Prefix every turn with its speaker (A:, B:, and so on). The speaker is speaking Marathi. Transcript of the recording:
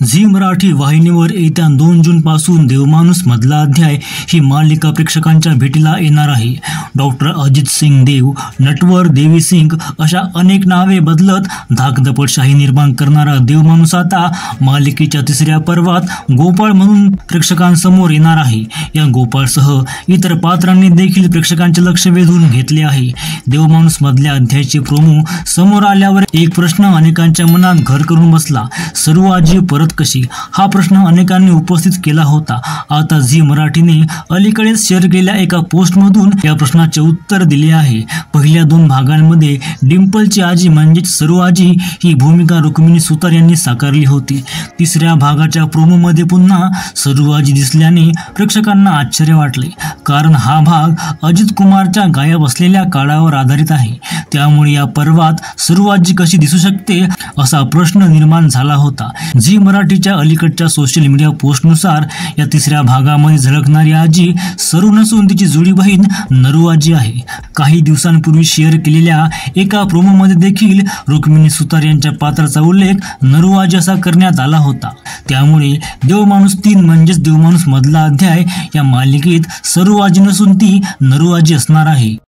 A: झी मराठी वाहिनीवर येत्या 2 जून पासून देवमाणूस मधला अध्याय ही मालिका प्रेक्षकांच्या भेटीला येणार आहे। डॉक्टर अजित सिंग देव, नटवर देवी सिंग अशा अनेक नावे बदलत धाकदपटशाही निर्माण करणारा देवमाणूस आता मालिकेच्या 3ऱ्या पर्वात गोपाळ म्हणून प्रेक्षकांसमोर येणार आहे। या गोपाळसह इतर पात्रांनी देखील प्रेक्षकांचे लक्ष वेधून घेतले आहे। देवमाणूस मधल्या अध्यायाचे प्रोमो समोर आल्यावर एक प्रश्न अनेकांच्या मनात घर करून बसला। सरूआजी परत कशी, हा प्रश्न अनेकांनी उपस्थित केला होता। आता झी मराठीने अलीकडेच शेअर केलेल्या एका पोस्टमधून या प्रश्नाचे उत्तर दिले आहे। पहिल्या 2 भागांमध्ये डिंपलची आजी म्हणजेच सरूआजी ही भूमिका रुक्मिणी सुतार यांनी साकारली होती। 3ऱ्या भागाच्या प्रोमोमध्ये पुन्हा सरूआजी दिसल्याने प्रेक्षकांना आश्चर्य वाटले, कारण हा भाग अजित कुमारच्या गायब असलेल्या काळावर आधारित आहे। त्यामुळे या पर्वात सरूआजी कशी दिसू शकते असा प्रश्न निर्माण झाला होता। झी मराठीच्या अलीकडच्या सोशल मीडिया पोस्टनुसार या 3ऱ्या भागामध्ये झळकणारी आजी सरू नसून तिची जुळी बहीण नरूआजी आहे। काही दिवसांपूर्वी शेअर केलेल्या एका प्रोमोमध्ये देखील रुक्मिणी सुतार यांच्या पात्राचा उल्लेख नरूआजी असा करण्यात आला होता। त्यामुळे देवमाणूस 3 म्हणजेच देवमाणूस मधला अध्याय या मालिकेत सरूआजी नसून ती नरूआजी असणार आहे।